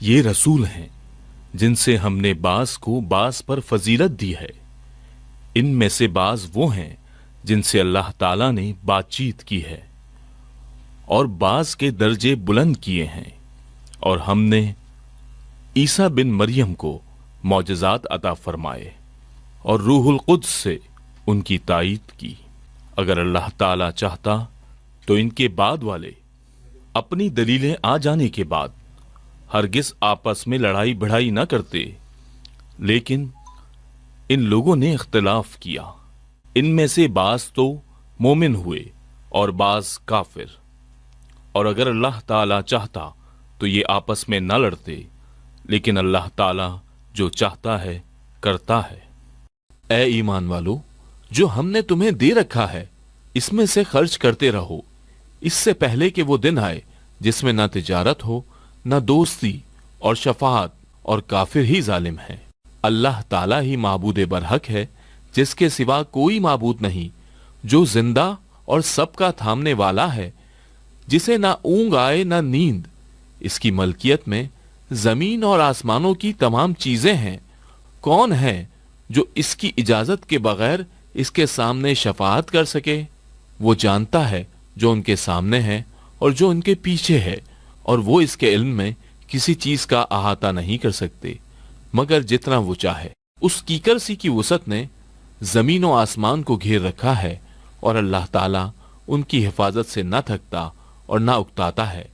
یہ رسول ہیں جن سے ہم نے بعض کو بعض پر فضیلت دی ہے۔ ان میں سے بعض وہ ہیں جن سے اللہ تعالیٰ نے بات چیت کی ہے اور بعض کے درجے بلند کیے ہیں، اور ہم نے عیسیٰ بن مریم کو معجزات عطا فرمائے اور روح القدس سے ان کی تائید کی۔ اگر اللہ تعالیٰ چاہتا تو ان کے بعد والے اپنی دلیلیں آ جانے کے بعد ہرگز آپس میں لڑائی بڑھائی نہ کرتے، لیکن ان لوگوں نے اختلاف کیا۔ ان میں سے بعض تو مومن ہوئے اور بعض کافر، اور اگر اللہ تعالیٰ چاہتا تو یہ آپس میں نہ لڑتے، لیکن اللہ تعالیٰ جو چاہتا ہے کرتا ہے۔ اے ایمان والو، جو ہم نے تمہیں دے رکھا ہے اس میں سے خرچ کرتے رہو، اس سے پہلے کہ وہ دن آئے جس میں نہ تجارت ہو، نہ دوستی اور شفاعت، اور کافر ہی ظالم ہے۔ اللہ تعالیٰ ہی معبود برحق ہے، جس کے سوا کوئی معبود نہیں، جو زندہ اور سب کا تھامنے والا ہے، جسے نہ اونگ آئے نہ نیند۔ اس کی ملکیت میں زمین اور آسمانوں کی تمام چیزیں ہیں۔ کون ہے جو اس کی اجازت کے بغیر اس کے سامنے شفاعت کر سکے؟ وہ جانتا ہے جو ان کے سامنے ہے اور جو ان کے پیچھے ہے، اور وہ اس کے علم میں کسی چیز کا احاطہ نہیں کر سکتے مگر جتنا وہ چاہے۔ اس کیکر سی کی وسعت نے زمین و آسمان کو گھیر رکھا ہے، اور اللہ تعالیٰ ان کی حفاظت سے نہ تھکتا اور نہ اکتاتا ہے۔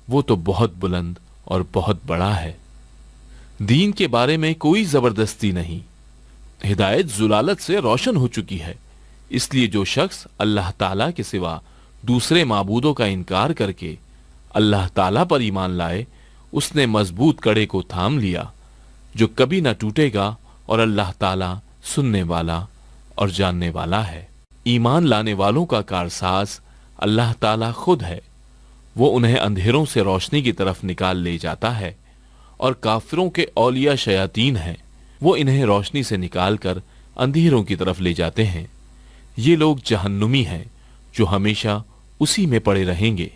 وہ تو بہت بلند اور بہت بڑا ہے۔ دین کے بارے میں کوئی زبردستی نہیں، ہدایت ضلالت سے روشن ہو چکی ہے، اس لیے جو شخص اللہ تعالیٰ کے سوا دوسرے معبودوں کا انکار کر کے اللہ تعالیٰ پر ایمان لائے، اس نے مضبوط کڑے کو تھام لیا جو کبھی نہ ٹوٹے گا، اور اللہ تعالیٰ سننے والا اور جاننے والا ہے۔ ایمان لانے والوں کا کارساز اللہ تعالیٰ خود ہے، وہ انہیں اندھیروں سے روشنی کی طرف نکال لے جاتا ہے، اور کافروں کے اولیاء شیاطین ہیں، وہ انہیں روشنی سے نکال کر اندھیروں کی طرف لے جاتے ہیں۔ یہ لوگ جہنمی ہیں جو ہمیشہ اسی میں پڑے رہیں گے۔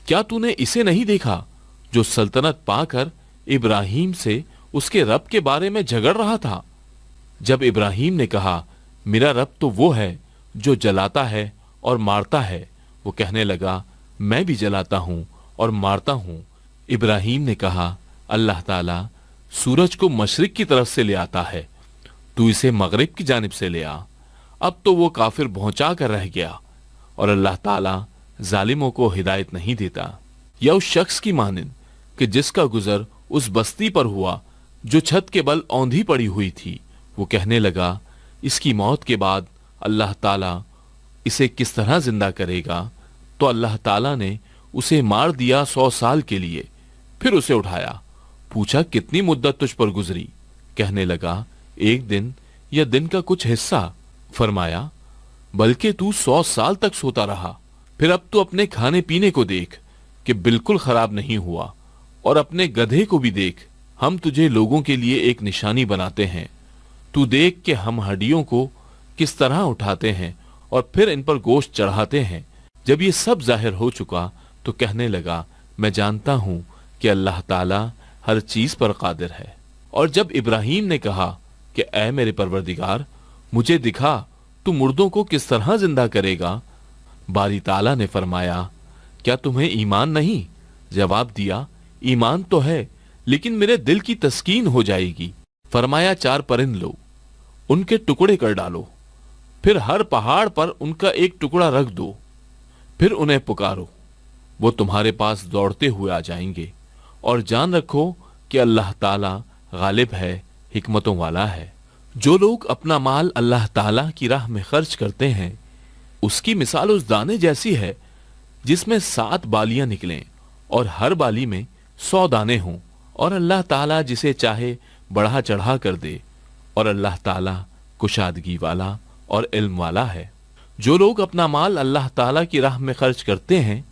کیا تو نے اسے نہیں دیکھا جو سلطنت پا کر ابراہیم سے اس کے رب کے بارے میں جھگڑ رہا تھا؟ جب ابراہیم نے کہا میرا رب تو وہ ہے جو جلاتا ہے اور مارتا ہے، وہ کہنے لگا میں بھی جلاتا ہوں اور مارتا ہوں۔ ابراہیم نے کہا اللہ تعالیٰ سورج کو مشرق کی طرف سے لے آتا ہے، تو اسے مغرب کی جانب سے لے آ۔ اب تو وہ کافر بھونچا کر رہ گیا، اور اللہ تعالیٰ ظالموں کو ہدایت نہیں دیتا۔ یا اس شخص کی مانند کہ جس کا گزر اس بستی پر ہوا جو چھت کے بل اوندھی پڑی ہوئی تھی، وہ کہنے لگا اس کی موت کے بعد اللہ تعالیٰ اسے کس طرح زندہ کرے گا؟ تو اللہ تعالیٰ نے اسے مار دیا 100 سال کے لیے، پھر اسے اٹھایا۔ پوچھا کتنی مدت تجھ پر گزری؟ کہنے لگا 1 دن یا دن کا کچھ حصہ۔ فرمایا بلکہ تو 100 سال تک سوتا رہا۔ پھر اب تو اپنے کھانے پینے کو دیکھ کہ بالکل خراب نہیں ہوا، اور اپنے گدھے کو بھی دیکھ، ہم تجھے لوگوں کے لیے ایک نشانی بناتے ہیں۔ تو دیکھ کہ ہم ہڈیوں کو کس طرح اٹھاتے ہیں اور پھر ان پر گوشت چڑھاتے ہیں۔ جب یہ سب ظاہر ہو چکا تو کہنے لگا میں جانتا ہوں کہ اللہ تعالیٰ ہر چیز پر قادر ہے۔ اور جب ابراہیم نے کہا کہ اے میرے پروردگار مجھے دکھا تو مردوں کو کس طرح زندہ کرے گا، باری تعالیٰ نے فرمایا کیا تمہیں ایمان نہیں؟ جواب دیا ایمان تو ہے، لیکن میرے دل کی تسکین ہو جائے گی۔ فرمایا 4 پرند لو، ان کے ٹکڑے کر ڈالو، پھر ہر پہاڑ پر ان کا ایک ٹکڑا رکھ دو، پھر انہیں پکارو، وہ تمہارے پاس دوڑتے ہوئے آ جائیں گے، اور جان رکھو کہ اللہ تعالیٰ غالب ہے، حکمتوں والا ہے۔ جو لوگ اپنا مال اللہ تعالیٰ کی راہ میں خرچ کرتے ہیں، اس کی مثال اس دانے جیسی ہے جس میں 7 بالیاں نکلیں اور ہر بالی میں 100 دانے ہوں، اور اللہ تعالیٰ جسے چاہے بڑھا چڑھا کر دے، اور اللہ تعالیٰ کشادگی والا اور علم والا ہے۔ جو لوگ اپنا مال اللہ تعالیٰ کی راہ میں خرچ کرتے ہیں،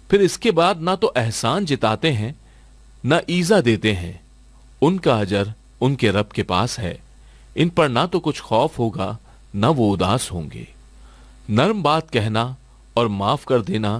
پھر اس کے بعد نہ تو احسان جتاتے ہیں نہ ایزا دیتے ہیں، ان کا اجر ان کے رب کے پاس ہے۔ ان پر نہ تو کچھ خوف ہوگا نہ وہ اداس ہوں گے۔ نرم بات کہنا اور معاف کر دینا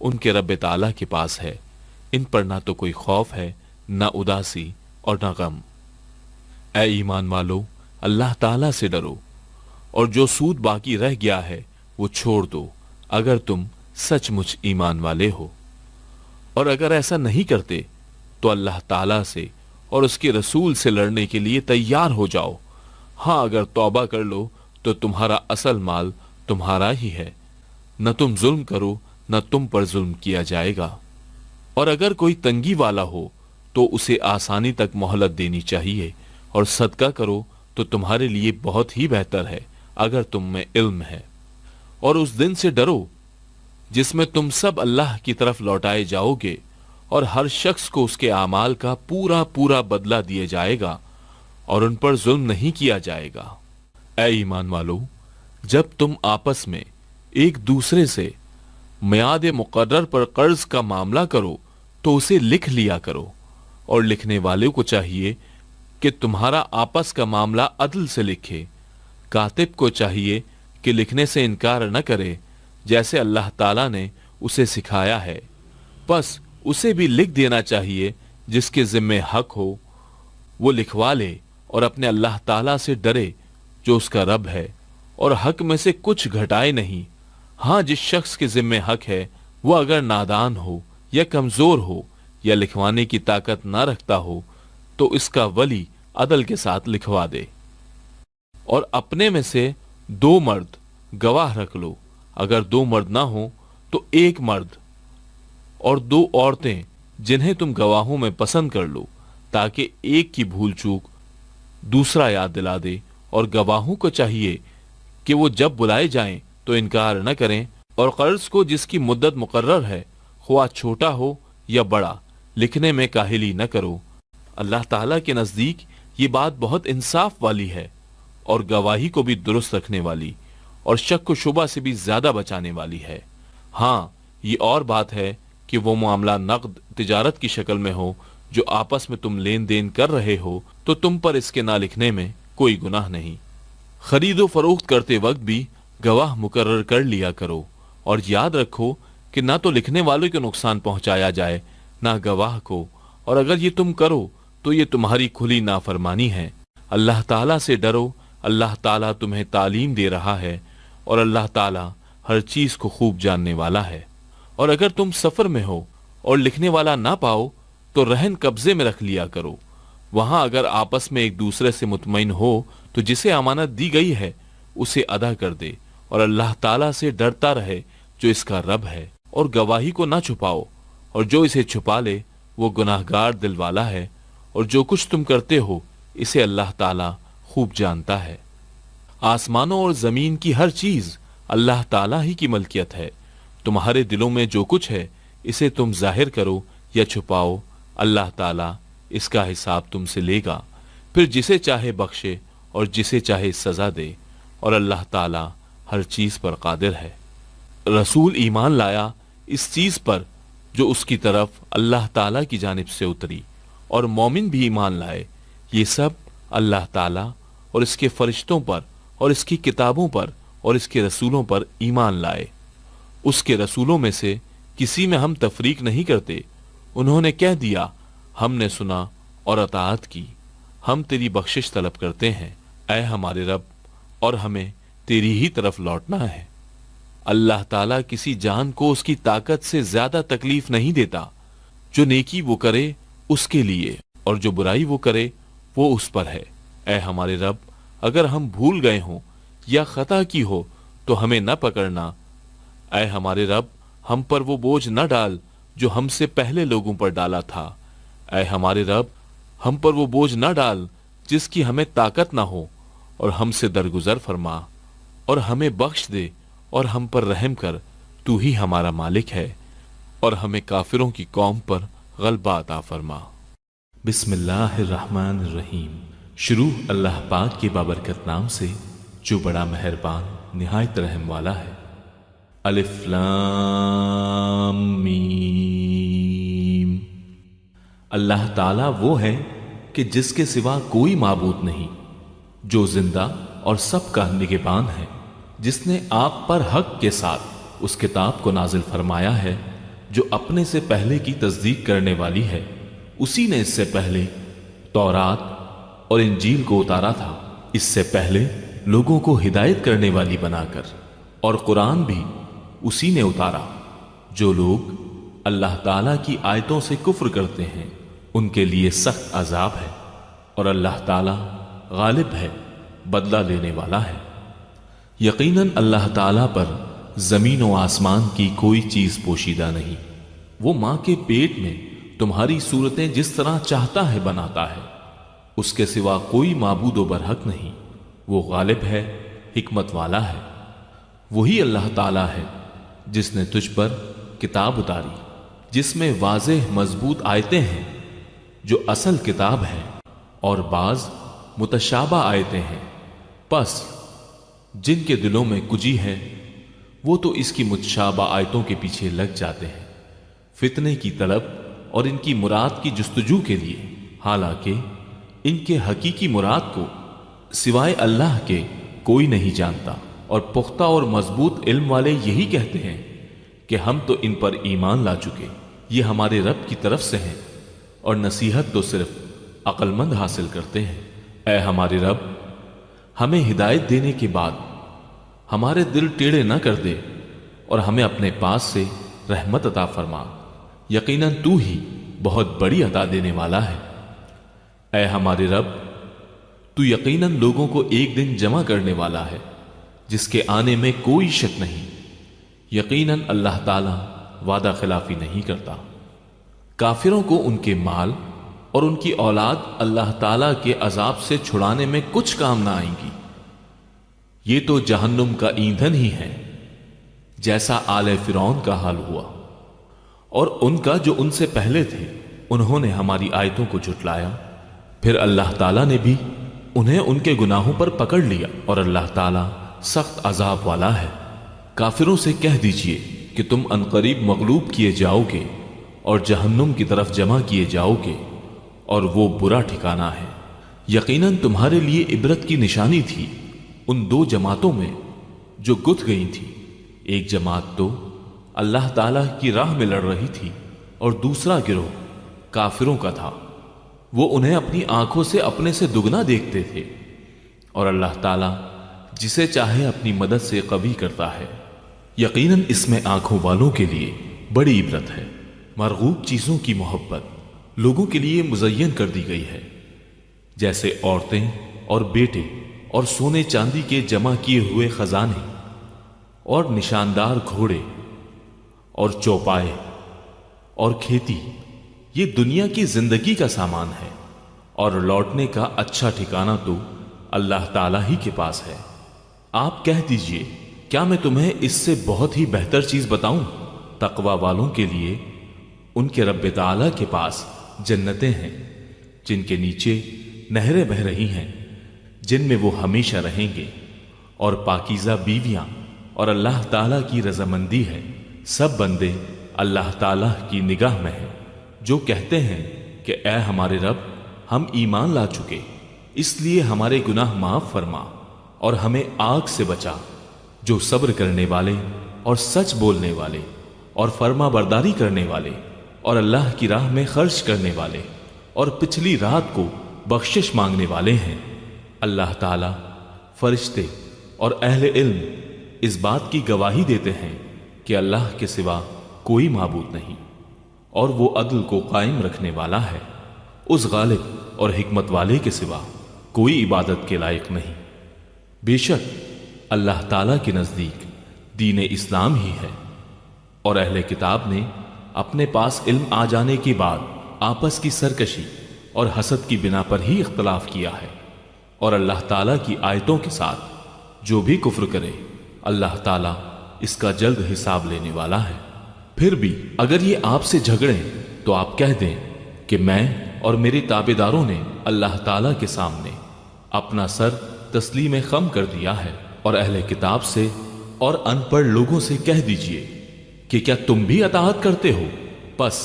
ان کے رب تعالیٰ کے پاس ہے، ان پر نہ تو کوئی خوف ہے، نہ اداسی اور نہ غم۔ اے ایمان والو، اللہ تعالیٰ سے ڈرو اور جو سود باقی رہ گیا ہے وہ چھوڑ دو، اگر تم سچ مچ ایمان والے ہو۔ اور اگر ایسا نہیں کرتے تو اللہ تعالیٰ سے اور اس کے رسول سے لڑنے کے لیے تیار ہو جاؤ۔ ہاں، اگر توبہ کر لو تو تمہارا اصل مال تمہارا ہی ہے، نہ تم ظلم کرو نہ تم پر ظلم کیا جائے گا۔ اور اگر کوئی تنگی والا ہو تو اسے آسانی تک مہلت دینی چاہیے، اور صدقہ کرو تو تمہارے لیے بہت ہی بہتر ہے اگر تم میں علم ہے۔ اور اس دن سے ڈرو جس میں تم سب اللہ کی طرف لوٹائے جاؤ گے، اور ہر شخص کو اس کے اعمال کا پورا پورا بدلہ دیا جائے گا، اور ان پر ظلم نہیں کیا جائے گا۔ اے ایمان والو، جب تم آپس میں ایک دوسرے سے میعاد مقرر پر قرض کا معاملہ کرو تو اسے لکھ لیا کرو، اور لکھنے والے کو چاہیے کہ تمہارا آپس کا معاملہ عدل سے لکھے۔ کاتب کو چاہیے کہ لکھنے سے انکار نہ کرے جیسے اللہ تعالیٰ نے اسے سکھایا ہے، بس اسے بھی لکھ دینا چاہیے۔ جس کے ذمہ حق ہو وہ لکھوا لے، اور اپنے اللہ تعالیٰ سے ڈرے جو اس کا رب ہے، اور حق میں سے کچھ گھٹائے نہیں۔ ہاں، جس شخص کے ذمہ حق ہے وہ اگر نادان ہو یا کمزور ہو یا لکھوانے کی طاقت نہ رکھتا ہو تو اس کا ولی عدل کے ساتھ لکھوا دے۔ اور اپنے میں سے 2 مرد گواہ رکھ لو، اگر 2 مرد نہ ہوں تو 1 مرد اور 2 عورتیں جنہیں تم گواہوں میں پسند کر لو، تاکہ ایک کی بھول چوک دوسرا یاد دلا دے۔ اور گواہوں کو چاہیے کہ وہ جب بلائے جائیں تو انکار نہ کریں، اور قرض کو جس کی مدت مقرر ہے، خواہ چھوٹا ہو یا بڑا، لکھنے میں کاہلی نہ کرو۔ اللہ تعالیٰ کے نزدیک یہ بات بہت انصاف والی ہے، اور گواہی کو بھی درست رکھنے والی، اور شک و شبہ سے بھی زیادہ بچانے والی ہے۔ ہاں، یہ اور بات ہے کہ وہ معاملہ نقد تجارت کی شکل میں ہو جو آپس میں تم لین دین کر رہے ہو تو تم پر اس کے نہ لکھنے میں کوئی گناہ نہیں۔ خرید و فروخت کرتے وقت بھی گواہ مقرر کر لیا کرو، اور یاد رکھو کہ نہ تو لکھنے والوں کو نقصان پہنچایا جائے نہ گواہ کو، اور اگر یہ تم کرو تو یہ تمہاری کھلی نافرمانی ہے۔ اللہ تعالیٰ سے ڈرو، اللہ تعالیٰ تمہیں تعلیم دے رہا ہے، اور اللہ تعالیٰ ہر چیز کو خوب جاننے والا ہے۔ اور اگر تم سفر میں ہو اور لکھنے والا نہ پاؤ تو رہن قبضے میں رکھ لیا کرو، وہاں اگر آپس میں ایک دوسرے سے مطمئن ہو تو جسے امانت دی گئی ہے اسے ادا کر دے، اور اللہ تعالیٰ سے ڈرتا رہے جو اس کا رب ہے۔ اور گواہی کو نہ چھپاؤ، اور جو اسے چھپا لے وہ گناہگار دل والا ہے، اور جو کچھ تم کرتے ہو اسے اللہ تعالیٰ خوب جانتا ہے۔ آسمانوں اور زمین کی ہر چیز اللہ تعالیٰ ہی کی ملکیت ہے۔ تمہارے دلوں میں جو کچھ ہے اسے تم ظاہر کرو یا چھپاؤ، اللہ تعالیٰ اس کا حساب تم سے لے گا، پھر جسے چاہے بخشے اور جسے چاہے سزا دے، اور اللہ تعالیٰ ہر چیز پر قادر ہے۔ رسول ایمان لایا اس چیز پر جو اس کی طرف اللہ تعالیٰ کی جانب سے اتری، اور مومن بھی ایمان لائے، یہ سب اللہ تعالیٰ اور اس کے فرشتوں پر اور اس کی کتابوں پر اور اس کے رسولوں پر ایمان لائے۔ اس کے رسولوں میں سے کسی میں ہم تفریق نہیں کرتے۔ انہوں نے کہہ دیا، ہم نے سنا اور اطاعت کی، ہم تیری بخشش طلب کرتے ہیں، اے ہمارے رب، اور ہمیں تیری ہی طرف لوٹنا ہے۔ اللہ تعالیٰ کسی جان کو اس کی طاقت سے زیادہ تکلیف نہیں دیتا۔ جو نیکی وہ کرے اس کے لیے، اور جو برائی وہ کرے وہ اس پر ہے۔ اے ہمارے رب، اگر ہم بھول گئے ہوں یا خطا کی ہو تو ہمیں نہ پکڑنا۔ اے ہمارے رب، ہم پر وہ بوجھ نہ ڈال جو ہم سے پہلے لوگوں پر ڈالا تھا۔ اے ہمارے رب، ہم پر وہ بوجھ نہ ڈال جس کی ہمیں طاقت نہ ہو، اور ہم سے درگزر فرما، اور ہمیں بخش دے، اور ہم پر رحم کر، تو ہی ہمارا مالک ہے، اور ہمیں کافروں کی قوم پر غلبہ عطا فرما۔ بسم اللہ الرحمن الرحیم۔ شروع اللہ پاک کے بابرکت نام سے جو بڑا مہربان نہایت رحم والا ہے۔ الف لام میم۔ اللہ تعالیٰ وہ ہے کہ جس کے سوا کوئی معبود نہیں، جو زندہ اور سب کا نگہبان ہے، جس نے آپ پر حق کے ساتھ اس کتاب کو نازل فرمایا ہے جو اپنے سے پہلے کی تصدیق کرنے والی ہے، اسی نے اس سے پہلے تورات اور انجیل کو اتارا تھا، اس سے پہلے لوگوں کو ہدایت کرنے والی بنا کر، اور قرآن بھی اسی نے اتارا۔ جو لوگ اللہ تعالیٰ کی آیتوں سے کفر کرتے ہیں ان کے لیے سخت عذاب ہے، اور اللہ تعالیٰ غالب ہے، بدلہ لینے والا ہے۔ یقیناً اللہ تعالیٰ پر زمین و آسمان کی کوئی چیز پوشیدہ نہیں، وہ ماں کے پیٹ میں تمہاری صورتیں جس طرح چاہتا ہے بناتا ہے، اس کے سوا کوئی معبود و برحق نہیں، وہ غالب ہے، حکمت والا ہے۔ وہی اللہ تعالیٰ ہے جس نے تجھ پر کتاب اتاری جس میں واضح مضبوط آیتیں ہیں جو اصل کتاب ہے، اور بعض متشابہ آیتیں ہیں، پس جن کے دلوں میں کجی ہے وہ تو اس کی متشابہ آیتوں کے پیچھے لگ جاتے ہیں، فتنے کی طلب اور ان کی مراد کی جستجو کے لیے، حالانکہ ان کے حقیقی مراد کو سوائے اللہ کے کوئی نہیں جانتا۔ اور پختہ اور مضبوط علم والے یہی کہتے ہیں کہ ہم تو ان پر ایمان لا چکے، یہ ہمارے رب کی طرف سے ہیں، اور نصیحت تو صرف عقل مند حاصل کرتے ہیں۔ اے ہمارے رب، ہمیں ہدایت دینے کے بعد ہمارے دل ٹیڑھے نہ کر دے، اور ہمیں اپنے پاس سے رحمت عطا فرما، یقیناً تو ہی بہت بڑی عطا دینے والا ہے۔ اے ہمارے رب، تو یقیناً لوگوں کو ایک دن جمع کرنے والا ہے جس کے آنے میں کوئی شک نہیں، یقیناً اللہ تعالیٰ وعدہ خلافی نہیں کرتا۔ کافروں کو ان کے مال اور ان کی اولاد اللہ تعالیٰ کے عذاب سے چھڑانے میں کچھ کام نہ آئیں گی، یہ تو جہنم کا ایندھن ہی ہے، جیسا آل فرعون کا حال ہوا، اور ان کا جو ان سے پہلے تھے، انہوں نے ہماری آیتوں کو جھٹلایا، پھر اللہ تعالیٰ نے بھی انہیں ان کے گناہوں پر پکڑ لیا، اور اللہ تعالیٰ سخت عذاب والا ہے۔ کافروں سے کہہ دیجئے کہ تم عنقریب مغلوب کیے جاؤ گے اور جہنم کی طرف جمع کیے جاؤ گے، اور وہ برا ٹھکانہ ہے۔ یقیناً تمہارے لیے عبرت کی نشانی تھی ان دو جماعتوں میں جو گت گئی تھی، ایک جماعت تو اللہ تعالیٰ کی راہ میں لڑ رہی تھی، اور دوسرا گروہ کافروں کا تھا، وہ انہیں اپنی آنکھوں سے اپنے سے دگنا دیکھتے تھے، اور اللہ تعالیٰ جسے چاہے اپنی مدد سے قوی کرتا ہے۔ یقیناً اس میں آنکھوں والوں کے لیے بڑی عبرت ہے۔ مرغوب چیزوں کی محبت لوگوں کے لیے مزین کر دی گئی ہے، جیسے عورتیں اور بیٹے اور سونے چاندی کے جمع کیے ہوئے خزانے اور نشاندار گھوڑے اور چوپائے اور کھیتی، یہ دنیا کی زندگی کا سامان ہے، اور لوٹنے کا اچھا ٹھکانہ تو اللہ تعالیٰ ہی کے پاس ہے۔ آپ کہہ دیجئے کیا میں تمہیں اس سے بہت ہی بہتر چیز بتاؤں؟ تقوی والوں کے لیے ان کے رب تعالیٰ کے پاس جنتیں ہیں جن کے نیچے نہریں بہہ رہی ہیں، جن میں وہ ہمیشہ رہیں گے، اور پاکیزہ بیویاں، اور اللہ تعالیٰ کی رضامندی ہے۔ سب بندے اللہ تعالیٰ کی نگاہ میں ہیں، جو کہتے ہیں کہ اے ہمارے رب، ہم ایمان لا چکے، اس لیے ہمارے گناہ معاف فرما اور ہمیں آگ سے بچا۔ جو صبر کرنے والے اور سچ بولنے والے اور فرما برداری کرنے والے اور اللہ کی راہ میں خرچ کرنے والے اور پچھلی رات کو بخشش مانگنے والے ہیں۔ اللہ تعالیٰ، فرشتے اور اہل علم اس بات کی گواہی دیتے ہیں کہ اللہ کے سوا کوئی معبود نہیں، اور وہ عدل کو قائم رکھنے والا ہے۔ اس غالب اور حکمت والے کے سوا کوئی عبادت کے لائق نہیں۔ بے شک اللہ تعالیٰ کے نزدیک دین اسلام ہی ہے، اور اہل کتاب نے اپنے پاس علم آ جانے کے بعد آپس کی سرکشی اور حسد کی بنا پر ہی اختلاف کیا ہے، اور اللہ تعالیٰ کی آیتوں کے ساتھ جو بھی کفر کرے اللہ تعالیٰ اس کا جلد حساب لینے والا ہے۔ پھر بھی اگر یہ آپ سے جھگڑیں تو آپ کہہ دیں کہ میں اور میرے تابعداروں نے اللہ تعالیٰ کے سامنے اپنا سر تسلیم خم کر دیا ہے، اور اہل کتاب سے اور ان پڑھ لوگوں سے کہہ دیجئے کہ کیا تم بھی اطاعت کرتے ہو؟ پس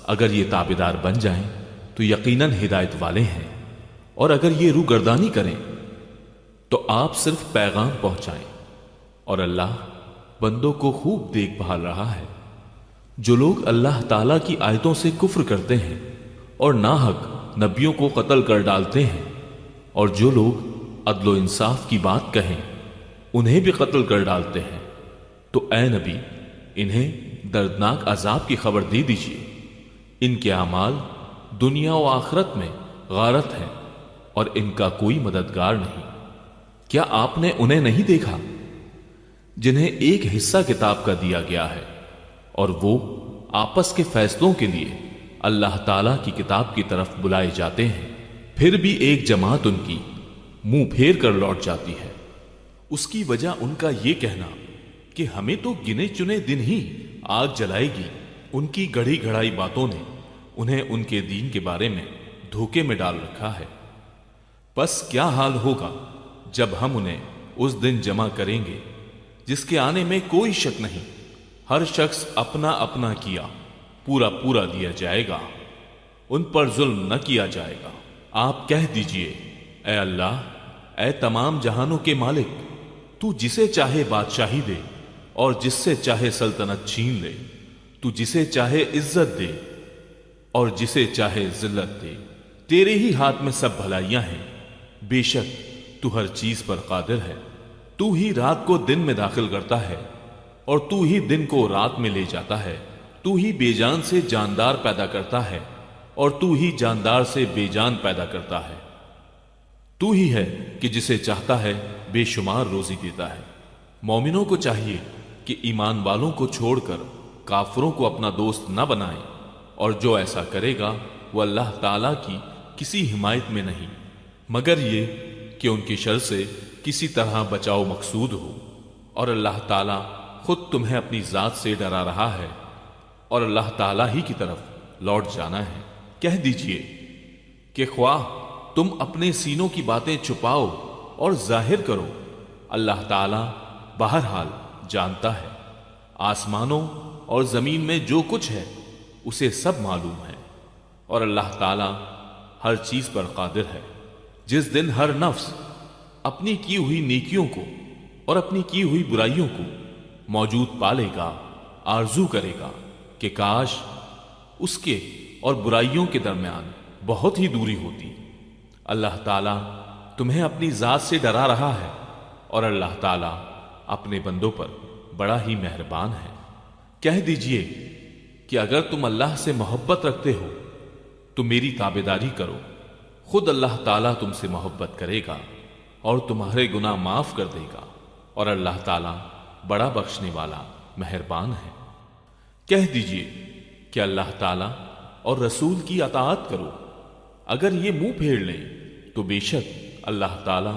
اگر یہ تابعدار بن جائیں تو یقیناً ہدایت والے ہیں، اور اگر یہ روگردانی کریں تو آپ صرف پیغام پہنچائیں، اور اللہ بندوں کو خوب دیکھ بھال رہا ہے۔ جو لوگ اللہ تعالیٰ کی آیتوں سے کفر کرتے ہیں اور ناحق نبیوں کو قتل کر ڈالتے ہیں، اور جو لوگ عدل و انصاف کی بات کہیں انہیں بھی قتل کر ڈالتے ہیں، تو اے نبی انہیں دردناک عذاب کی خبر دے دیجیے۔ ان کے اعمال دنیا و آخرت میں غارت ہیں اور ان کا کوئی مددگار نہیں۔ کیا آپ نے انہیں نہیں دیکھا جنہیں ایک حصہ کتاب کا دیا گیا ہے اور وہ آپس کے فیصلوں کے لیے اللہ تعالیٰ کی کتاب کی طرف بلائے جاتے ہیں، پھر بھی ایک جماعت ان کی منہ پھیر کر لوٹ جاتی ہے۔ اس کی وجہ ان کا یہ کہنا کہ ہمیں تو گنے چنے دن ہی آگ جلائے گی۔ ان کی گڑھی گھڑائی باتوں نے انہیں ان کے دین کے بارے میں دھوکے میں ڈال رکھا ہے۔ پس کیا حال ہوگا جب ہم انہیں اس دن جمع کریں گے جس کے آنے میں کوئی شک نہیں، ہر شخص اپنا اپنا کیا پورا پورا دیا جائے گا، ان پر ظلم نہ کیا جائے گا۔ آپ کہہ دیجئے، اے اللہ، اے تمام جہانوں کے مالک، تو جسے چاہے بادشاہی دے اور جس سے چاہے سلطنت چھین لے، تو جسے چاہے عزت دے اور جسے چاہے ذلت دے، تیرے ہی ہاتھ میں سب بھلائیاں ہیں، بے شک تو ہر چیز پر قادر ہے۔ تو ہی رات کو دن میں داخل کرتا ہے اور تو ہی دن کو رات میں لے جاتا ہے، تو ہی بے جان سے جاندار پیدا کرتا ہے اور تو ہی جاندار سے بے جان پیدا کرتا ہے۔ تو ہی ہے کہ جسے چاہتا ہے بے شمار روزی دیتا ہے۔ مومنوں کو چاہیے کہ ایمان والوں کو چھوڑ کر کافروں کو اپنا دوست نہ بنائیں، اور جو ایسا کرے گا وہ اللہ تعالیٰ کی کسی حمایت میں نہیں، مگر یہ کہ ان کی شر سے کسی طرح بچاؤ مقصود ہو، اور اللہ تعالیٰ خود تمہیں اپنی ذات سے ڈرا رہا ہے اور اللہ تعالیٰ ہی کی طرف لوٹ جانا ہے۔ کہہ دیجئے کہ خواہ تم اپنے سینوں کی باتیں چھپاؤ اور ظاہر کرو، اللہ تعالیٰ بہرحال جانتا ہے۔ آسمانوں اور زمین میں جو کچھ ہے اسے سب معلوم ہے، اور اللہ تعالیٰ ہر چیز پر قادر ہے۔ جس دن ہر نفس اپنی کی ہوئی نیکیوں کو اور اپنی کی ہوئی برائیوں کو موجود پالے گا، آرزو کرے گا کہ کاش اس کے اور برائیوں کے درمیان بہت ہی دوری ہوتی۔ اللہ تعالیٰ تمہیں اپنی ذات سے ڈرا رہا ہے، اور اللہ تعالیٰ اپنے بندوں پر بڑا ہی مہربان ہے۔ کہہ دیجئے کہ اگر تم اللہ سے محبت رکھتے ہو تو میری تابعداری کرو، خود اللہ تعالیٰ تم سے محبت کرے گا اور تمہارے گناہ معاف کر دے گا، اور اللہ تعالیٰ بڑا بخشنے والا مہربان ہے۔ کہہ دیجئے کہ اللہ تعالیٰ اور رسول کی اطاعت کرو، اگر یہ منہ پھیر لیں تو بے شک اللہ تعالیٰ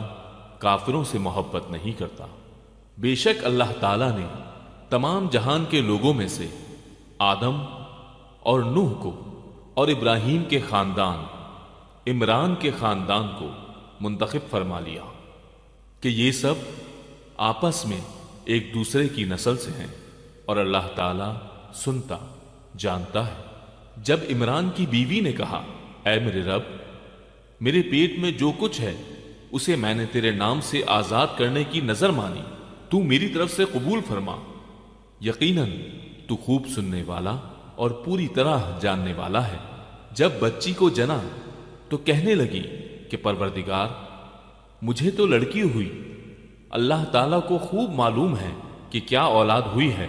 کافروں سے محبت نہیں کرتا۔ بے شک اللہ تعالیٰ نے تمام جہان کے لوگوں میں سے آدم اور نوح کو اور ابراہیم کے خاندان، عمران کے خاندان کو منتخب فرما لیا کہ یہ سب آپس میں ایک دوسرے کی نسل سے ہیں، اور اللہ تعالیٰ سنتا جانتا ہے۔ جب عمران کی بیوی نے کہا، اے میرے رب، میرے پیٹ میں جو کچھ ہے اسے میں نے تیرے نام سے آزاد کرنے کی نظر مانی، تو میری طرف سے قبول فرما، یقیناً تو خوب سننے والا اور پوری طرح جاننے والا ہے۔ جب بچی کو جنا تو کہنے لگی کہ پروردگار، مجھے تو لڑکی ہوئی، اللہ تعالیٰ کو خوب معلوم ہے کہ کیا اولاد ہوئی ہے،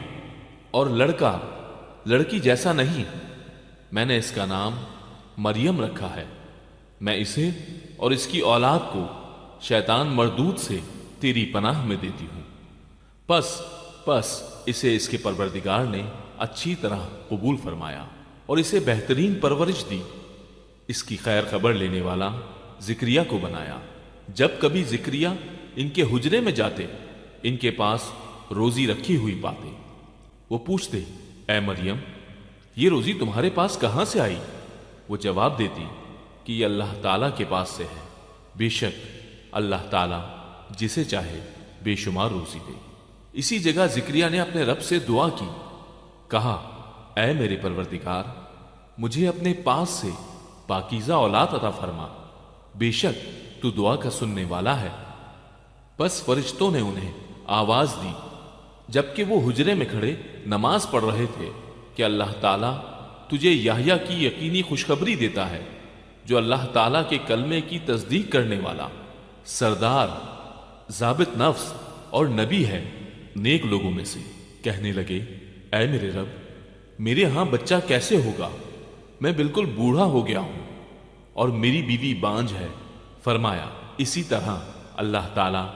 اور لڑکا لڑکی جیسا نہیں، میں نے اس کا نام مریم رکھا ہے۔ میں اسے اور اس کی اولاد کو شیطان مردود سے تیری پناہ میں دیتی ہوں۔ پس اسے اس کے پروردگار نے اچھی طرح قبول فرمایا اور اسے بہترین پرورش دی۔ اس کی خیر خبر لینے والا زکریا کو بنایا۔ جب کبھی زکریا ان کے حجرے میں جاتے، ان کے پاس روزی رکھی ہوئی پاتے، وہ پوچھتے، اے مریم، یہ روزی تمہارے پاس کہاں سے آئی؟ وہ جواب دیتی کہ یہ اللہ تعالیٰ کے پاس سے ہے، بے شک اللہ تعالیٰ جسے چاہے بے شمار روزی دے۔ اسی جگہ زکریا نے اپنے رب سے دعا کی، کہا، اے میرے پروردگار، مجھے اپنے پاس سے پاکیزہ اولاد عطا فرما، بے شک تو دعا کا سننے والا ہے۔ بس فرشتوں نے انہیں آواز دی جبکہ وہ حجرے میں کھڑے نماز پڑھ رہے تھے کہ اللہ تعالیٰ تجھے یحییٰ کی یقینی خوشخبری دیتا ہے جو اللہ تعالیٰ کے کلمے کی تصدیق کرنے والا، سردار، ضابط نفس اور نبی ہے نیک لوگوں میں سے۔ کہنے لگے اے میرے رب، میرے ہاں بچہ کیسے ہوگا؟ میں بالکل بوڑھا ہو گیا ہوں اور میری بیوی بانجھ ہے۔ فرمایا اسی طرح اللہ تعالیٰ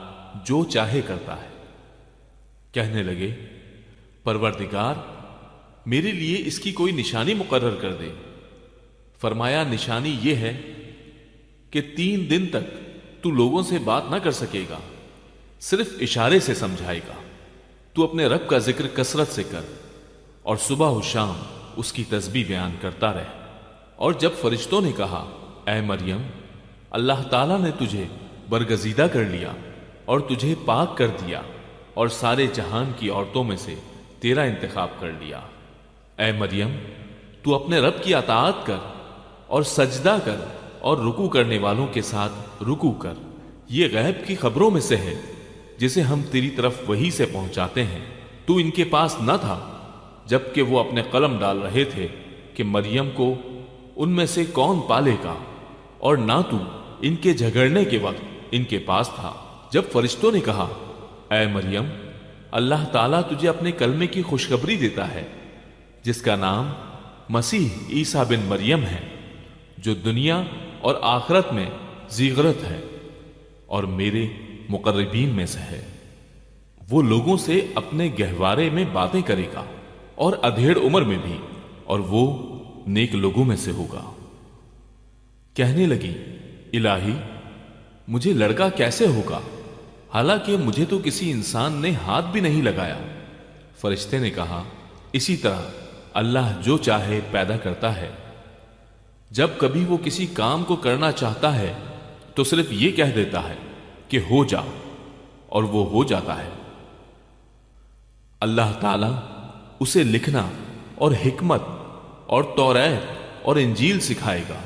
جو چاہے کرتا ہے۔ کہنے لگے پروردگار، میرے لیے اس کی کوئی نشانی مقرر کر دے۔ فرمایا نشانی یہ ہے کہ 3 دن تک تو لوگوں سے بات نہ کر سکے گا، صرف اشارے سے سمجھائے گا۔ تو اپنے رب کا ذکر کثرت سے کر اور صبح و شام اس کی تسبیح بیان کرتا رہ۔ اور جب فرشتوں نے کہا اے مریم، اللہ تعالیٰ نے تجھے برگزیدہ کر لیا اور تجھے پاک کر دیا اور سارے جہان کی عورتوں میں سے تیرا انتخاب کر لیا، اے مریم تو اپنے رب کی اطاعت کر اور سجدہ کر اور رکوع کرنے والوں کے ساتھ رکوع کر۔ یہ غیب کی خبروں میں سے ہے جسے ہم تیری طرف وحی سے پہنچاتے ہیں۔ تو ان کے پاس نہ تھا جبکہ وہ اپنے قلم ڈال رہے تھے کہ مریم کو ان میں سے کون پالے گا، اور نہ تو ان کے جھگڑنے کے وقت ان کے پاس تھا جب فرشتوں نے کہا اے مریم، اللہ تعالیٰ تجھے اپنے کلمے کی خوشخبری دیتا ہے جس کا نام مسیح عیسیٰ بن مریم ہے، جو دنیا اور آخرت میں ذیغرت ہے اور میرے مقربین میں سے ہے۔ وہ لوگوں سے اپنے گہوارے میں باتیں کرے گا اور ادھیڑ عمر میں بھی، اور وہ نیک لوگوں میں سے ہوگا۔ کہنے لگی الہی، مجھے لڑکا کیسے ہوگا حالانکہ مجھے تو کسی انسان نے ہاتھ بھی نہیں لگایا۔ فرشتے نے کہا اسی طرح اللہ جو چاہے پیدا کرتا ہے۔ جب کبھی وہ کسی کام کو کرنا چاہتا ہے تو صرف یہ کہہ دیتا ہے کہ ہو جا، اور وہ ہو جاتا ہے۔ اللہ تعالیٰ اسے لکھنا اور حکمت اور توریت اور انجیل سکھائے گا،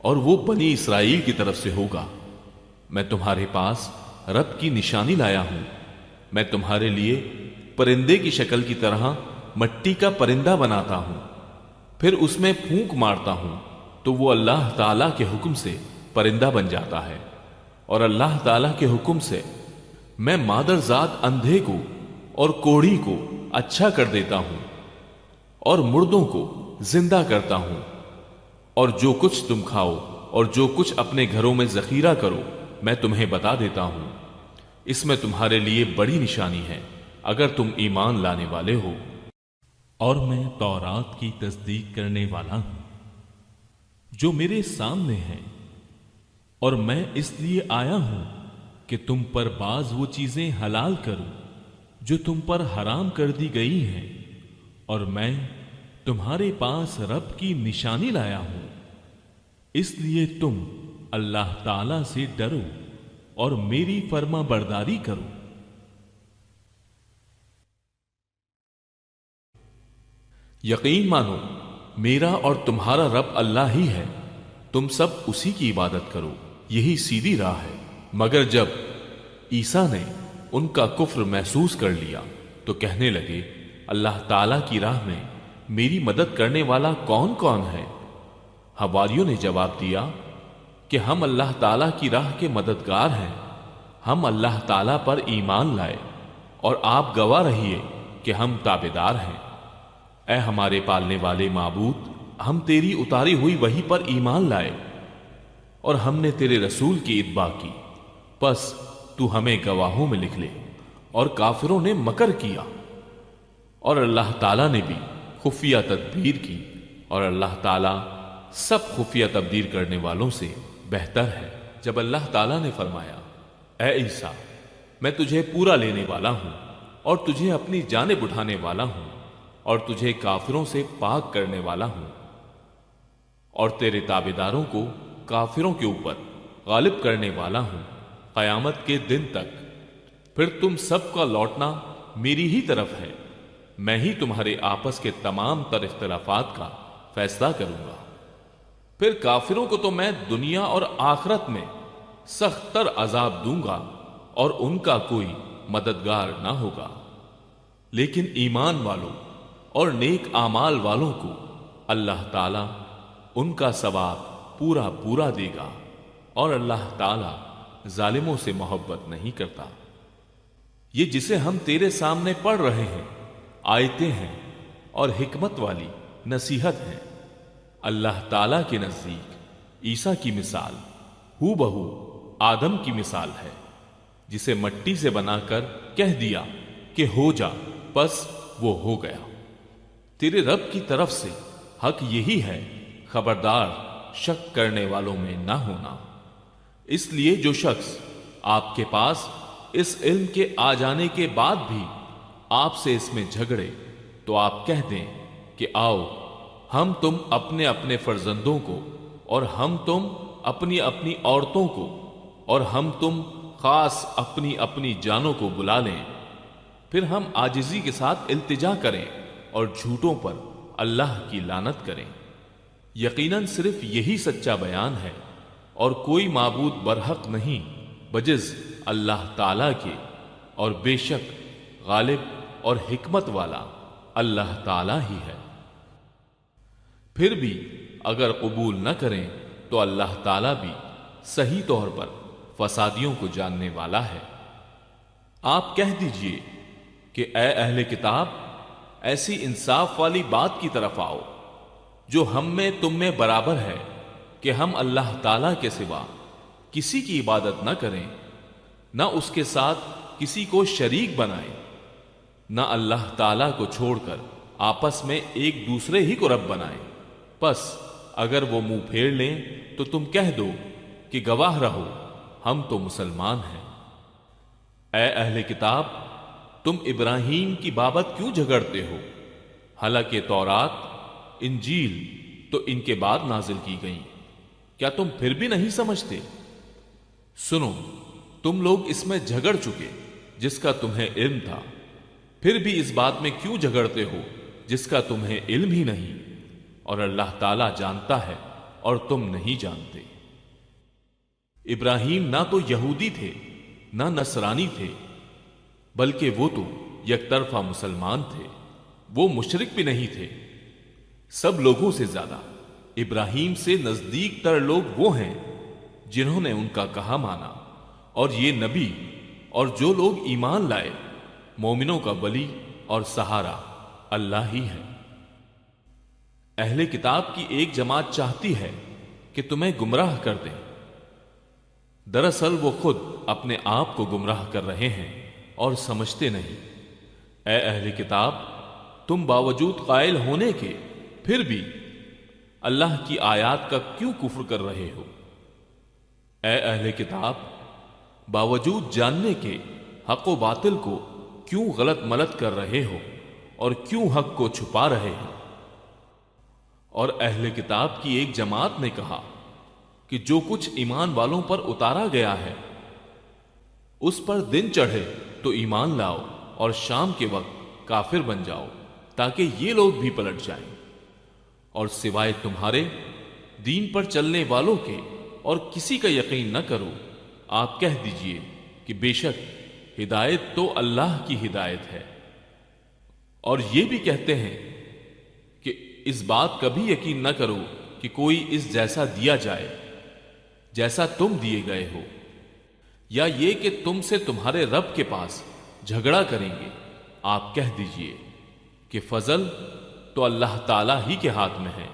اور وہ بنی اسرائیل کی طرف سے ہوگا۔ میں تمہارے پاس رب کی نشانی لایا ہوں۔ میں تمہارے لیے پرندے کی شکل کی طرح مٹی کا پرندہ بناتا ہوں، پھر اس میں پھونک مارتا ہوں تو وہ اللہ تعالیٰ کے حکم سے پرندہ بن جاتا ہے، اور اللہ تعالیٰ کے حکم سے میں مادرزاد اندھے کو اور کوڑھی کو اچھا کر دیتا ہوں اور مردوں کو زندہ کرتا ہوں، اور جو کچھ تم کھاؤ اور جو کچھ اپنے گھروں میں ذخیرہ کرو میں تمہیں بتا دیتا ہوں۔ اس میں تمہارے لیے بڑی نشانی ہے اگر تم ایمان لانے والے ہو۔ اور میں تورات کی تصدیق کرنے والا ہوں جو میرے سامنے ہے، اور میں اس لیے آیا ہوں کہ تم پر بعض وہ چیزیں حلال کروں جو تم پر حرام کر دی گئی ہیں، اور میں تمہارے پاس رب کی نشانی لایا ہوں، اس لیے تم اللہ تعالی سے ڈرو اور میری فرما برداری کرو۔ یقین مانو میرا اور تمہارا رب اللہ ہی ہے، تم سب اسی کی عبادت کرو، یہی سیدھی راہ ہے۔ مگر جب عیسیٰ نے ان کا کفر محسوس کر لیا تو کہنے لگے اللہ تعالی کی راہ میں میری مدد کرنے والا کون کون ہے؟ حواریوں نے جواب دیا کہ ہم اللہ تعالی کی راہ کے مددگار ہیں، ہم اللہ تعالی پر ایمان لائے اور آپ گواہ رہیے کہ ہم تابعدار ہیں۔ اے ہمارے پالنے والے معبود، ہم تیری اتاری ہوئی وحی پر ایمان لائے اور ہم نے تیرے رسول کی اتباع کی، پس تو ہمیں گواہوں میں لکھ لے۔ اور کافروں نے مکر کیا اور اللہ تعالیٰ نے بھی خفیہ تدبیر کی، اور اللہ تعالیٰ سب خفیہ تبدیر کرنے والوں سے بہتر ہے۔ جب اللہ تعالیٰ نے فرمایا اے عیسیٰ، میں تجھے پورا لینے والا ہوں اور تجھے اپنی جانب اٹھانے والا ہوں اور تجھے کافروں سے پاک کرنے والا ہوں، اور تیرے تابعداروں کو کافروں کے اوپر غالب کرنے والا ہوں قیامت کے دن تک، پھر تم سب کا لوٹنا میری ہی طرف ہے، میں ہی تمہارے آپس کے تمام تر اختلافات کا فیصلہ کروں گا۔ پھر کافروں کو تو میں دنیا اور آخرت میں سخت تر عذاب دوں گا اور ان کا کوئی مددگار نہ ہوگا، لیکن ایمان والوں اور نیک اعمال والوں کو اللہ تعالی ان کا ثواب پورا پورا دے گا، اور اللہ تعالی ظالموں سے محبت نہیں کرتا۔ یہ جسے ہم تیرے سامنے پڑھ رہے ہیں آیتیں ہیں اور حکمت والی نصیحت ہیں۔ اللہ تعالی کے نزدیک عیسیٰ کی مثال ہو بہو آدم کی مثال ہے، جسے مٹی سے بنا کر کہہ دیا کہ ہو جا، پس وہ ہو گیا۔ تیرے رب کی طرف سے حق یہی ہے، خبردار شک کرنے والوں میں نہ ہونا۔ اس لیے جو شخص آپ کے پاس اس علم کے آ جانے کے بعد بھی آپ سے اس میں جھگڑے، تو آپ کہہ دیں کہ آؤ ہم تم اپنے اپنے فرزندوں کو، اور ہم تم اپنی اپنی عورتوں کو، اور ہم تم خاص اپنی اپنی جانوں کو بلا لیں، پھر ہم عاجزی کے ساتھ التجا کریں اور جھوٹوں پر اللہ کی لعنت کریں۔ یقیناً صرف یہی سچا بیان ہے، اور کوئی معبود برحق نہیں بجز اللہ تعالی کے، اور بے شک غالب اور حکمت والا اللہ تعالی ہی ہے۔ پھر بھی اگر قبول نہ کریں تو اللہ تعالی بھی صحیح طور پر فسادیوں کو جاننے والا ہے۔ آپ کہہ دیجئے کہ اے اہل کتاب، ایسی انصاف والی بات کی طرف آؤ جو ہم میں تم میں برابر ہے، کہ ہم اللہ تعالی کے سوا کسی کی عبادت نہ کریں، نہ اس کے ساتھ کسی کو شریک بنائیں، نہ اللہ تعالی کو چھوڑ کر آپس میں ایک دوسرے ہی کو رب بنائیں۔ پس اگر وہ منہ پھیر لیں تو تم کہہ دو کہ گواہ رہو، ہم تو مسلمان ہیں۔ اے اہل کتاب، تم ابراہیم کی بابت کیوں جھگڑتے ہو؟ حالانکہ تورات، انجیل تو ان کے بعد نازل کی گئیں، کیا تم پھر بھی نہیں سمجھتے؟ سنو، تم لوگ اس میں جھگڑ چکے جس کا تمہیں علم تھا، پھر بھی اس بات میں کیوں جھگڑتے ہو جس کا تمہیں علم ہی نہیں؟ اور اللہ تعالی جانتا ہے اور تم نہیں جانتے۔ ابراہیم نہ تو یہودی تھے نہ نصرانی تھے، بلکہ وہ تو یک طرفہ مسلمان تھے۔ وہ مشرک بھی نہیں تھے۔ سب لوگوں سے زیادہ ابراہیم سے نزدیک تر لوگ وہ ہیں جنہوں نے ان کا کہا مانا، اور یہ نبی اور جو لوگ ایمان لائے، مومنوں کا ولی اور سہارا اللہ ہی ہے۔ اہل کتاب کی ایک جماعت چاہتی ہے کہ تمہیں گمراہ کر دیں، دراصل وہ خود اپنے آپ کو گمراہ کر رہے ہیں اور سمجھتے نہیں۔ اے اہل کتاب، تم باوجود قائل ہونے کے پھر بھی اللہ کی آیات کا کیوں کفر کر رہے ہو؟ اے اہل کتاب، باوجود جاننے کے حق و باطل کو کیوں غلط ملت کر رہے ہو اور کیوں حق کو چھپا رہے ہو؟ اور اہل کتاب کی ایک جماعت نے کہا کہ جو کچھ ایمان والوں پر اتارا گیا ہے اس پر دن چڑھے تو ایمان لاؤ، اور شام کے وقت کافر بن جاؤ تاکہ یہ لوگ بھی پلٹ جائیں۔ اور سوائے تمہارے دین پر چلنے والوں کے اور کسی کا یقین نہ کرو۔ آپ کہہ دیجئے کہ بے شک ہدایت تو اللہ کی ہدایت ہے۔ اور یہ بھی کہتے ہیں کہ اس بات کا بھی یقین نہ کرو کہ کوئی اس جیسا دیا جائے جیسا تم دیے گئے ہو، یا یہ کہ تم سے تمہارے رب کے پاس جھگڑا کریں گے۔ آپ کہہ دیجئے کہ فضل تو اللہ تعالی ہی کے ہاتھ میں ہے،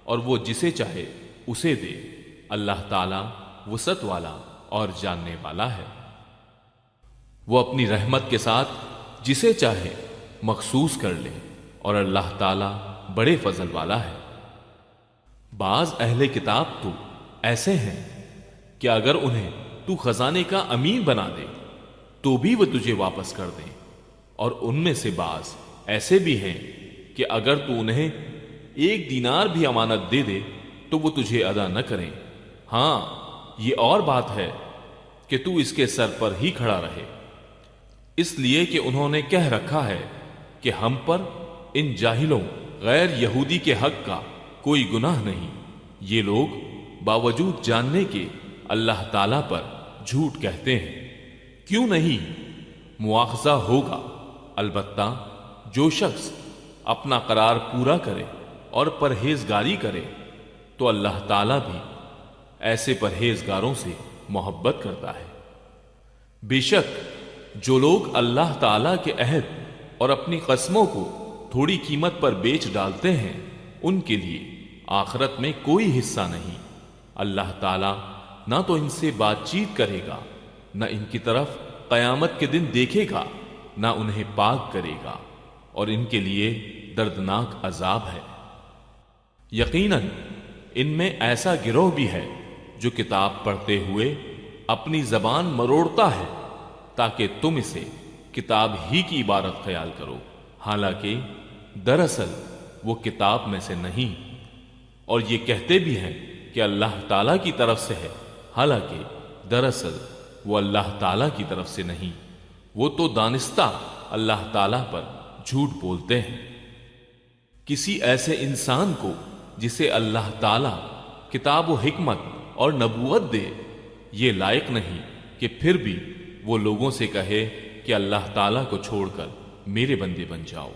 اور وہ جسے چاہے اسے دے۔ اللہ تعالی وسعت والا اور جاننے والا ہے۔ وہ اپنی رحمت کے ساتھ جسے چاہے مخصوص کر لے، اور اللہ تعالی بڑے فضل والا ہے۔ بعض اہل کتاب تو ایسے ہیں کہ اگر انہیں تو خزانے کا امین بنا دے تو بھی وہ تجھے واپس کر دیں، اور ان میں سے بعض ایسے بھی ہیں کہ اگر تو انہیں 1 دینار بھی امانت دے دے تو وہ تجھے ادا نہ کریں۔ ہاں، یہ اور بات ہے کہ تو اس کے سر پر ہی کھڑا رہے، اس لیے کہ انہوں نے کہہ رکھا ہے کہ ہم پر ان جاہلوں غیر یہودی کے حق کا کوئی گناہ نہیں۔ یہ لوگ باوجود جاننے کے اللہ تعالی پر جھوٹ کہتے ہیں۔ کیوں نہیں؟ مواخذہ ہوگا، البتہ جو شخص اپنا قرار پورا کرے اور پرہیزگاری کرے تو اللہ تعالیٰ بھی ایسے پرہیزگاروں سے محبت کرتا ہے۔ بے شک جو لوگ اللہ تعالیٰ کے عہد اور اپنی قسموں کو تھوڑی قیمت پر بیچ ڈالتے ہیں ان کے لیے آخرت میں کوئی حصہ نہیں۔ اللہ تعالیٰ نہ تو ان سے بات چیت کرے گا، نہ ان کی طرف قیامت کے دن دیکھے گا، نہ انہیں پاک کرے گا، اور ان کے لیے دردناک عذاب ہے۔ یقیناً ان میں ایسا گروہ بھی ہے جو کتاب پڑھتے ہوئے اپنی زبان مروڑتا ہے تاکہ تم اسے کتاب ہی کی عبارت خیال کرو، حالانکہ دراصل وہ کتاب میں سے نہیں، اور یہ کہتے بھی ہیں کہ اللہ تعالیٰ کی طرف سے ہے، حالانکہ دراصل وہ اللہ تعالیٰ کی طرف سے نہیں، وہ تو دانستہ اللہ تعالیٰ پر جھوٹ بولتے ہیں۔ کسی ایسے انسان کو جسے اللہ تعالیٰ کتاب و حکمت اور نبوت دے یہ لائق نہیں کہ پھر بھی وہ لوگوں سے کہے کہ اللہ تعالیٰ کو چھوڑ کر میرے بندے بن جاؤ،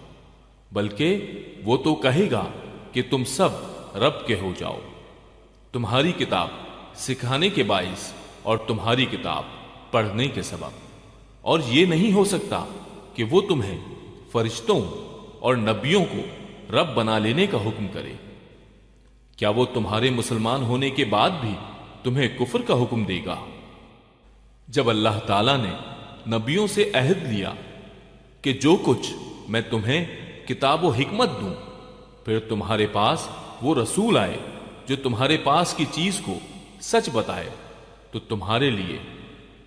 بلکہ وہ تو کہے گا کہ تم سب رب کے ہو جاؤ، تمہاری کتاب سکھانے کے باعث اور تمہاری کتاب پڑھنے کے سبب، اور یہ نہیں ہو سکتا کہ وہ تمہیں فرشتوں اور نبیوں کو رب بنا لینے کا حکم کرے۔ کیا وہ تمہارے مسلمان ہونے کے بعد بھی تمہیں کفر کا حکم دے گا؟ جب اللہ تعالیٰ نے نبیوں سے عہد لیا کہ جو کچھ میں تمہیں کتاب و حکمت دوں، پھر تمہارے پاس وہ رسول آئے جو تمہارے پاس کی چیز کو سچ بتائے، تو تمہارے لیے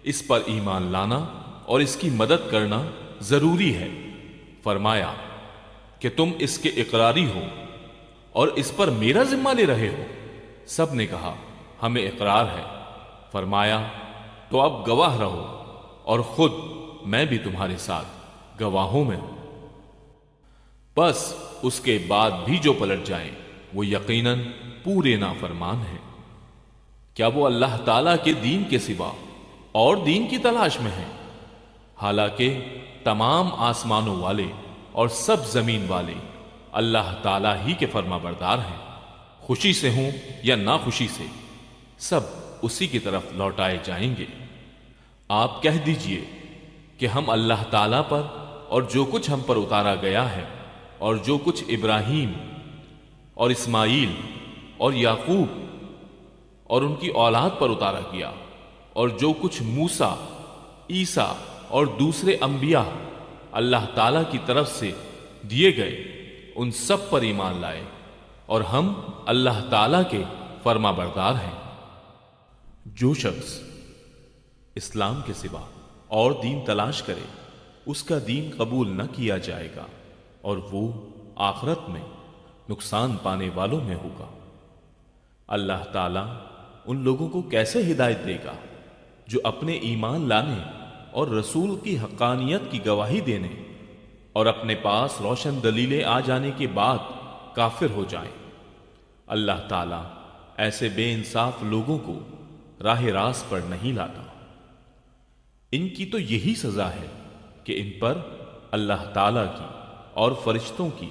اس پر ایمان لانا اور اس کی مدد کرنا ضروری ہے۔ فرمایا کہ تم اس کے اقراری ہو اور اس پر میرا ذمہ لے رہے ہو؟ سب نے کہا ہمیں اقرار ہے۔ فرمایا تو اب گواہ رہو اور خود میں بھی تمہارے ساتھ گواہوں میں ہوں۔ بس اس کے بعد بھی جو پلٹ جائیں وہ یقیناً پورے نافرمان ہیں۔ کیا وہ اللہ تعالیٰ کے دین کے سوا اور دین کی تلاش میں ہیں؟ حالانکہ تمام آسمانوں والے اور سب زمین والے اللہ تعالیٰ ہی کے فرما بردار ہیں، خوشی سے ہوں یا ناخوشی سے سب اسی کی طرف لوٹائے جائیں گے۔ آپ کہہ دیجئے کہ ہم اللہ تعالیٰ پر اور جو کچھ ہم پر اتارا گیا ہے اور جو کچھ ابراہیم اور اسماعیل اور یعقوب اور ان کی اولاد پر اتارا گیا اور جو کچھ موسیٰ، عیسیٰ اور دوسرے انبیاء اللہ تعالیٰ کی طرف سے دیے گئے ان سب پر ایمان لائے، اور ہم اللہ تعالیٰ کے فرما بردار ہیں۔ جو شخص اسلام کے سوا اور دین تلاش کرے اس کا دین قبول نہ کیا جائے گا اور وہ آخرت میں نقصان پانے والوں میں ہوگا۔ اللہ تعالیٰ ان لوگوں کو کیسے ہدایت دے گا جو اپنے ایمان لانے اور رسول کی حقانیت کی گواہی دینے اور اپنے پاس روشن دلیلیں آ جانے کے بعد کافر ہو جائیں۔ اللہ تعالیٰ ایسے بے انصاف لوگوں کو راہ راست پر نہیں لاتا۔ ان کی تو یہی سزا ہے کہ ان پر اللہ تعالیٰ کی اور فرشتوں کی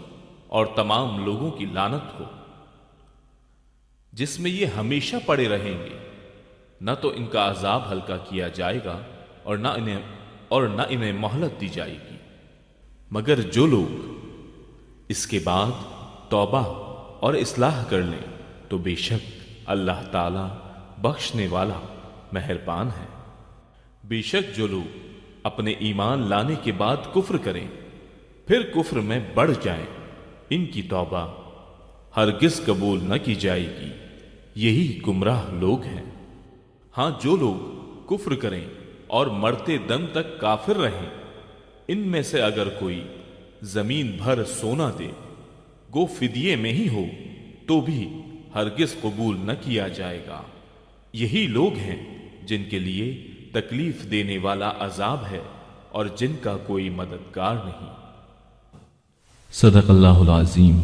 اور تمام لوگوں کی لعنت ہو، جس میں یہ ہمیشہ پڑے رہیں گے، نہ تو ان کا عذاب ہلکا کیا جائے گا اور نہ انہیں مہلت دی جائے گی، مگر جو لوگ اس کے بعد توبہ اور اصلاح کر لیں تو بے شک اللہ تعالیٰ بخشنے والا مہربان ہے۔ بے شک جو لوگ اپنے ایمان لانے کے بعد کفر کریں پھر کفر میں بڑھ جائیں، ان کی توبہ ہرگز قبول نہ کی جائے گی، یہی گمراہ لوگ ہیں۔ ہاں جو لوگ کفر کریں اور مرتے دم تک کافر رہیں، ان میں سے اگر کوئی زمین بھر سونا دے گو فدیے میں ہی ہو تو بھی ہرگز قبول نہ کیا جائے گا۔ یہی لوگ ہیں جن کے لیے تکلیف دینے والا عذاب ہے اور جن کا کوئی مددگار نہیں۔ صدق اللہ العظیم۔